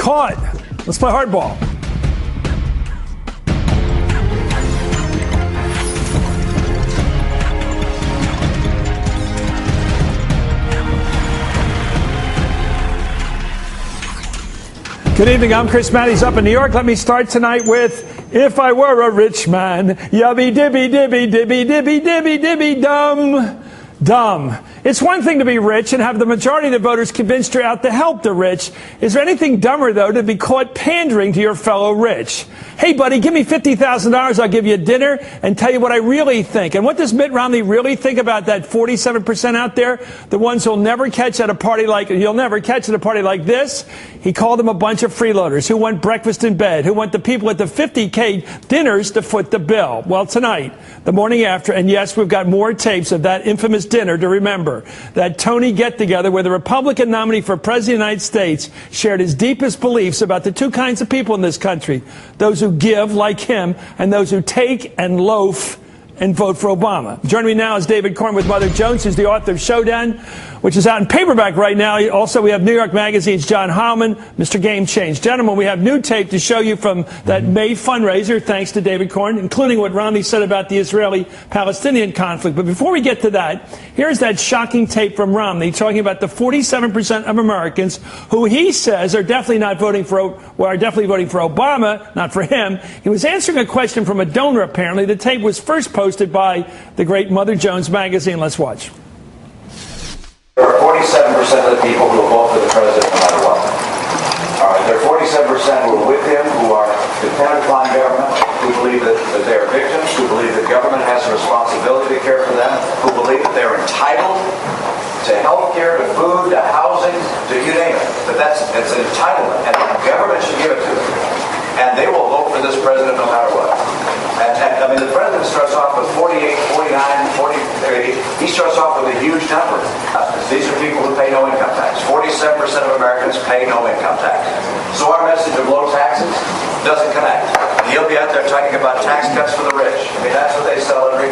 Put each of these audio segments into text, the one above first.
caught. Let's play hardball. Good evening, I'm Chris Matthews up in New York. Let me start tonight with, if I were a rich man, yubby dibby dibby dibby dibby dibby dibby dumb. Dumb. It's one thing to be rich and have the majority of the voters convinced you're out to help the rich. Is there anything dumber, though, to be caught pandering to your fellow rich? Hey, buddy, give me $50,000. I'll give you a dinner and tell you what I really think. And what does Mitt Romney really think about that 47% out there? The ones you'll never catch at a party like this. He called them a bunch of freeloaders who want breakfast in bed, who want the people at the 50K dinners to foot the bill. Well, tonight, the morning after, and yes, we've got more tapes of that infamous dinner to remember. That Tony get-together where the Republican nominee for President of the United States shared his deepest beliefs about the two kinds of people in this country. Those who give, like him, and those who take and loaf and vote for Obama. Joining me now is David Corn with Mother Jones, who's the author of Showdown, which is out in paperback right now. Also, we have New York Magazine's John Heilman, Mr. Game Change. Gentlemen, we have new tape to show you from that May fundraiser, thanks to David Corn, including what Romney said about the Israeli-Palestinian conflict. But before we get to that, here's that shocking tape from Romney talking about the 47% of Americans who he says are definitely voting for Obama, not for him. He was answering a question from a donor, apparently. The tape was first posted by the great Mother Jones magazine. Let's watch. There are 47% of the people who will vote for the president no matter what. All right, there are 47% who are with him, who are dependent upon government, who believe that they are victims, who believe that government has a responsibility to care for them, who believe that they're entitled to health care, to food, to housing, to you name it. But it's an entitlement, and the government should give it to them. And they will vote for this president no matter what. And I mean, the president starts off with 48, 49, 40, he starts off with a huge number. These are people who pay no income tax. 47% of Americans pay no income tax. So our message of low taxes doesn't connect. And he'll be out there talking about tax cuts for the rich. I mean, that's what they sell every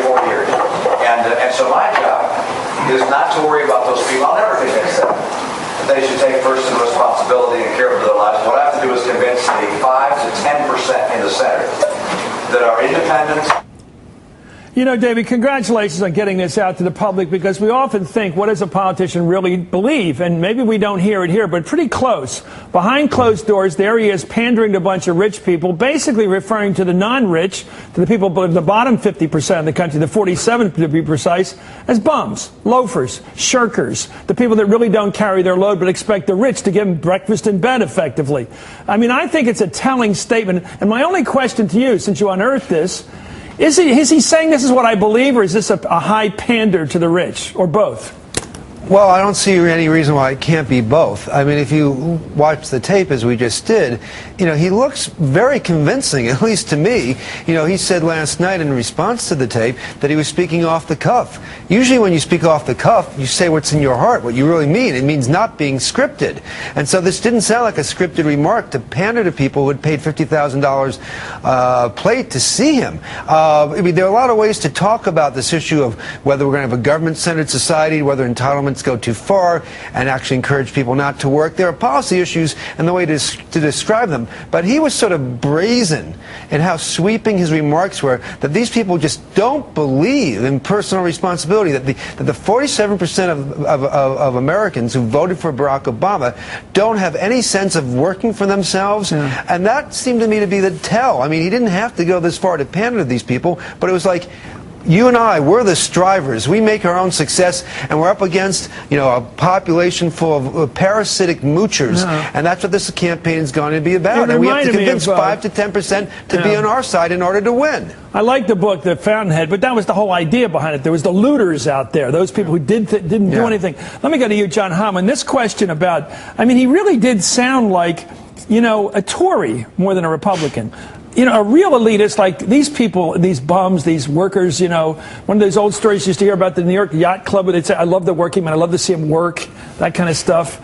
4 years. And so my job is not to worry about those people. I'll never convince them that they should take personal responsibility and care for their lives. What I have to do is convince the 5 to 10% in the Senate that are independent. You know, David, congratulations on getting this out to the public, because we often think, what does a politician really believe? And maybe we don't hear it here, but pretty close. Behind closed doors, there he is pandering to a bunch of rich people, basically referring to the non-rich, to the people in the bottom 50% of the country, the 47 to be precise, as bums, loafers, shirkers, the people that really don't carry their load but expect the rich to give them breakfast in bed effectively. I mean, I think it's a telling statement. And my only question to you, since you unearthed this, is he saying this is what I believe, or is this a high pander to the rich, or both? Well, I don't see any reason why it can't be both. I mean, if you watch the tape as we just did, you know, he looks very convincing, at least to me. You know, he said last night in response to the tape that he was speaking off the cuff. Usually when you speak off the cuff, you say what's in your heart, what you really mean. It means not being scripted. And so this didn't sound like a scripted remark to pander to people who had paid $50,000 plate to see him. I mean, there are a lot of ways to talk about this issue of whether we're going to have a government-centered society, whether entitlements go too far and actually encourage people not to work. There are policy issues and the way to describe them. But he was sort of brazen in how sweeping his remarks were, that these people just don't believe in personal responsibility, that the 47% of Americans who voted for Barack Obama don't have any sense of working for themselves. Yeah. And that seemed to me to be the tell. I mean, he didn't have to go this far to pander to these people, but it was like, you and I, we're the strivers. We make our own success, and we're up against, you know, a population full of parasitic moochers, and that's what this campaign is going to be about. And we have to convince 5 to 10% to be on our side in order to win. I like the book, The Fountainhead, but that was the whole idea behind it. There was the looters out there, those people who didn't do anything. Let me go to you, John Heilman. This question about, I mean, he really did sound like, you know, a Tory more than a Republican. You know, a real elitist, like these people, these bums, these workers, you know, one of those old stories you used to hear about the New York Yacht Club where they'd say, I love the working man, I love to see him work, that kind of stuff.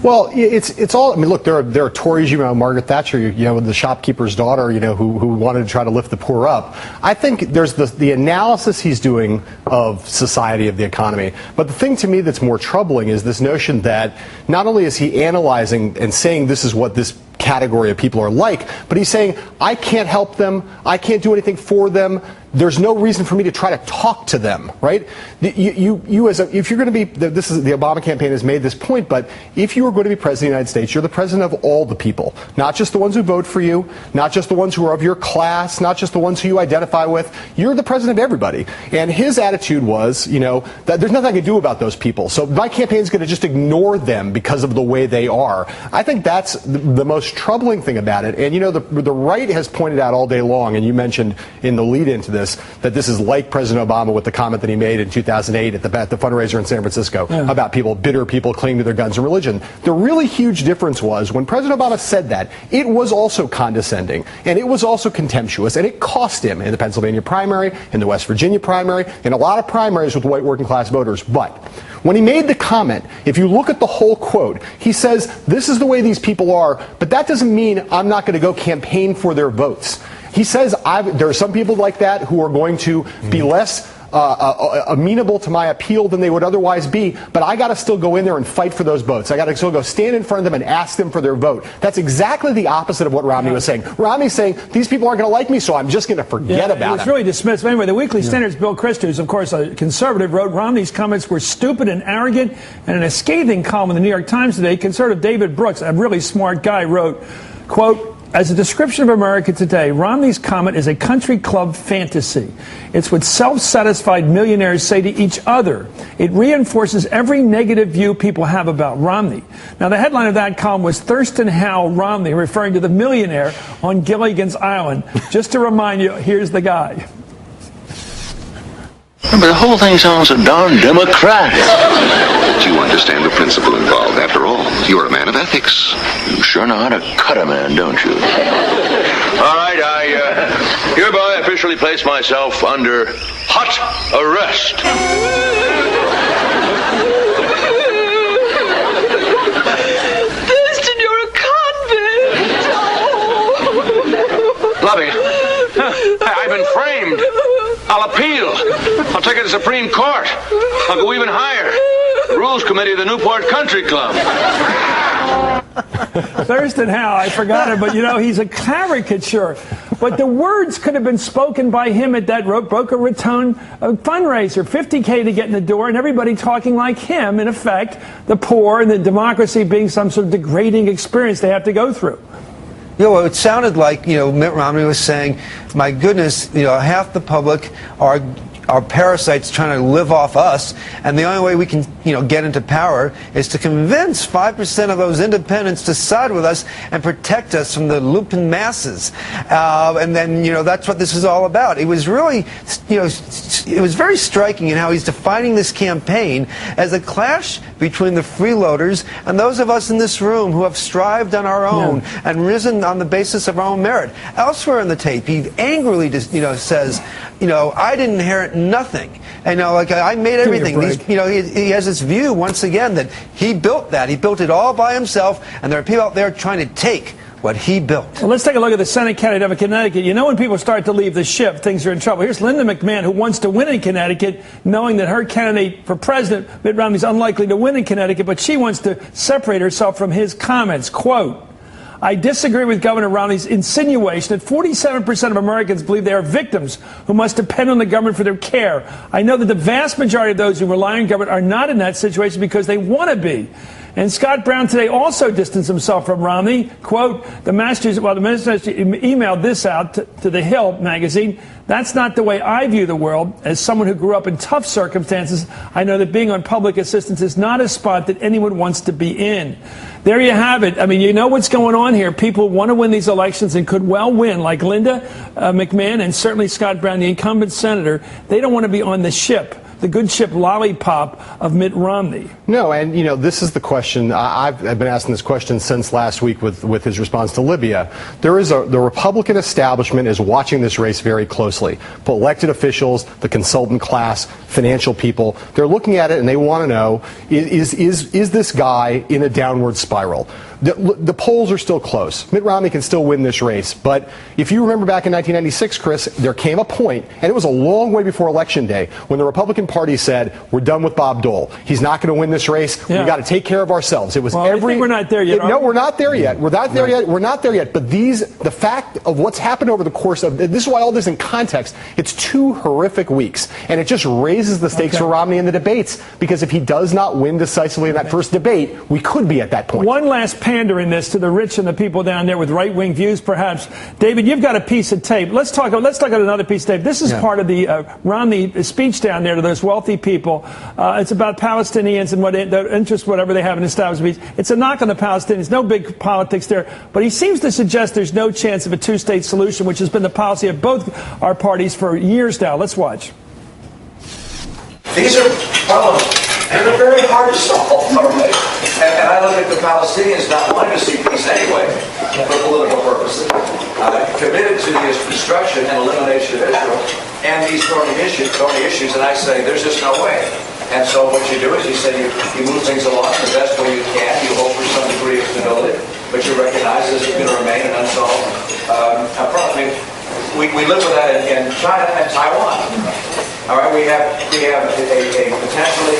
Well, it's all. I mean, look, there are Tories, Margaret Thatcher, with the shopkeeper's daughter, who wanted to try to lift the poor up. I think there's the analysis he's doing of society, of the economy. But the thing to me that's more troubling is this notion that not only is he analyzing and saying this is what this category of people are like, but he's saying, I can't help them, I can't do anything for them, there's no reason for me to try to talk to them, right? If you're going to be, the Obama campaign has made this point, but if you are going to be president of the United States, you're the president of all the people, not just the ones who vote for you, not just the ones who are of your class, not just the ones who you identify with. You're the president of everybody. And his attitude was, that there's nothing I can do about those people. So my campaign is going to just ignore them because of the way they are. I think that's the most troubling thing about it. And, the right has pointed out all day long, and you mentioned in the lead into this, that this is like President Obama with the comment that he made in 2008 at the fundraiser in San Francisco about bitter people clinging to their guns and religion. The really huge difference was when President Obama said that, it was also condescending, and it was also contemptuous, and it cost him in the Pennsylvania primary, in the West Virginia primary, in a lot of primaries with white working class voters. But when he made the comment, if you look at the whole quote, he says, this is the way these people are, but that doesn't mean I'm not going to go campaign for their votes. He says there are some people like that who are going to be less amenable to my appeal than they would otherwise be, but I got to still go in there and fight for those votes. I got to still go stand in front of them and ask them for their vote. That's exactly the opposite of what Romney was saying. Romney's saying, these people aren't going to like me, so I'm just going to forget about it. It was really dismissed. Anyway, the Weekly Standard's Bill Christer, who's of course a conservative, wrote Romney's comments were stupid and arrogant, and in a scathing column in the New York Times today, conservative David Brooks, a really smart guy, wrote, quote, as a description of America today, Romney's comment is a country club fantasy. It's what self-satisfied millionaires say to each other. It reinforces every negative view people have about Romney. Now, the headline of that column was Thurston Howell Romney, referring to the millionaire on Gilligan's Island. Just to remind you, here's the guy. But the whole thing sounds so darn democratic. But you understand the principle involved. After all, you're a man of ethics. You sure know how to cut a man, don't you? All right, I hereby officially place myself under hot arrest. Thurston, you're a convict. Lovey, I've been framed. I'll appeal. I'll take it to Supreme Court. I'll go even higher. The Rules Committee of the Newport Country Club. Thurston Howell, I forgot him, but he's a caricature. But the words could have been spoken by him at that Boca Raton fundraiser, $50K to get in the door, and everybody talking like him, in effect, the poor and the democracy being some sort of degrading experience they have to go through. Well, it sounded like, Mitt Romney was saying, my goodness, half the public are parasites trying to live off us, and the only way we can, get into power is to convince 5% of those independents to side with us and protect us from the lumpen masses. And then, that's what this is all about. It was really, it was very striking in how he's defining this campaign as a clash between the freeloaders and those of us in this room who have strived on our own and risen on the basis of our own merit. Elsewhere in the tape, he angrily, says, I didn't inherit nothing. And I made everything. He has this view once again that he built that. He built it all by himself, and there are people out there trying to take what he built. Well, let's take a look at the Senate candidate of Connecticut. When people start to leave the ship, things are in trouble. Here's Linda McMahon, who wants to win in Connecticut, knowing that her candidate for president, Mitt Romney, is unlikely to win in Connecticut, but she wants to separate herself from his comments. Quote, I disagree with Governor Romney's insinuation that 47% of Americans believe they are victims who must depend on the government for their care. I know that the vast majority of those who rely on government are not in that situation because they want to be. And Scott Brown today also distanced himself from Romney. Quote, the minister emailed this out to The Hill magazine. That's not the way I view the world. As someone who grew up in tough circumstances, I know that being on public assistance is not a spot that anyone wants to be in. There you have it. I mean, you know what's going on here. People want to win these elections and could well win, like Linda McMahon and certainly Scott Brown, the incumbent senator. They don't want to be on the ship. the good ship lollipop of Mitt Romney. No, and you know, this is the question. I've been asking this question since last week with his response to Libya. The Republican establishment is watching this race very closely. Elected officials, the consultant class, financial people, they're looking at it and they want to know, is this guy in a downward spiral? The polls are still close. Mitt Romney can still win this race. But if you remember back in 1996, Chris, there came a point, and it was a long way before Election Day, when the Republican Party said, we're done with Bob Dole. He's not going to win this race. Yeah. We've got to take care of ourselves. It was I think we're not there yet. No, we're not there yet. We're not there yet. We're not there yet. But the fact of what's happened over the course of, this is why all this in context, it's 2 horrific weeks. And it just raises the stakes for Romney in the debates. Because if he does not win decisively in that first debate, we could be at that point. One last pandering this to the rich and the people down there with right-wing views, perhaps. David, you've got a piece of tape. Let's talk about another piece of tape. This is part of the Romney speech down there to those wealthy people. It's about Palestinians and what their interests, whatever they have in establishment. It's a knock on the Palestinians. No big politics there. But he seems to suggest there's no chance of a two-state solution, which has been the policy of both our parties for years now. Let's watch. These are problems, and they're very hard to solve, right? And I look at the Palestinians not wanting to see peace anyway, for political purposes, committed to the destruction and elimination of Israel, and these thorny issues, and I say, there's just no way. And so what you do is you say you move things along the best way you can, you hope for some degree of stability, but you recognize this is going to remain an unsolved problem. We live with that in China and Taiwan. All right, we have a potentially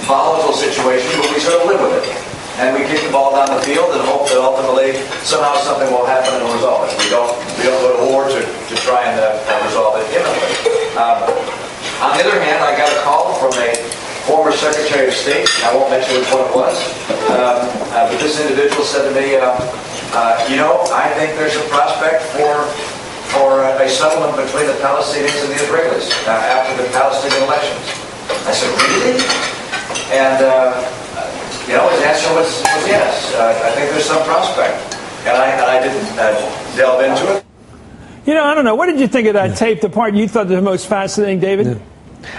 volatile situation, but we sort of live with it. And we kick the ball down the field and hope that ultimately somehow something will happen and resolve it. We don't go to war to try and resolve it imminently. On the other hand, I got a call from a former Secretary of State. I won't mention which one it was, but this individual said to me, I think there's a prospect for a settlement between the Palestinians and the Israelis after the Palestinian elections. I said, really? And, his answer was yes. I think there's some prospect. And I didn't delve into it. I don't know. What did you think of that tape, the part you thought was the most fascinating, David? Yeah.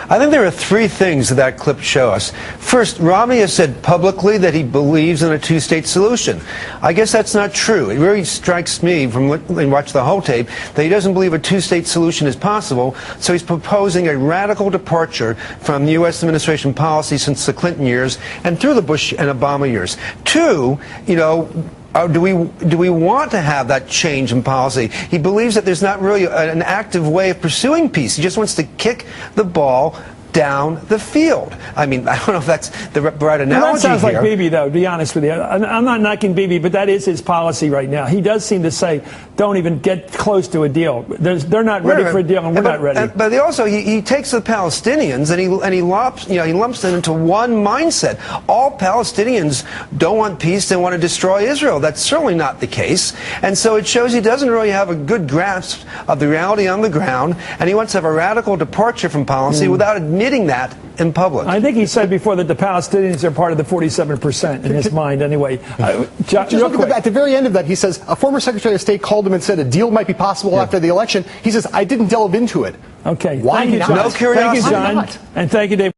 I think there are 3 things that clip show us. First, Romney has said publicly that he believes in a two-state solution. I guess that's not true. It really strikes me, from watching the whole tape, that he doesn't believe a two-state solution is possible, so he's proposing a radical departure from the U.S. administration policy since the Clinton years and through the Bush and Obama years. 2, do we want to have that change in policy? He believes that there's not really an active way of pursuing peace. He just wants to kick the ball down the field. I mean, I don't know if that's the right analogy. Well, that sounds here. like Bibi, though, to be honest with you. I'm not knocking Bibi, but that is his policy right now. He does seem to say, don't even get close to a deal. They're not ready for a deal, and we're not ready. But he takes the Palestinians and he lumps them into one mindset. All Palestinians don't want peace; they want to destroy Israel. That's certainly not the case. And so it shows he doesn't really have a good grasp of the reality on the ground, and he wants to have a radical departure from policy without admitting that in public. I think he said before that the Palestinians are part of the 47% in his mind anyway. Just look at the very end of that, he says, a former Secretary of State called him and said a deal might be possible after the election. He says, I didn't delve into it. Okay. Why Thank you, not? John. No curiosity. Thank you, John. And thank you, Dave.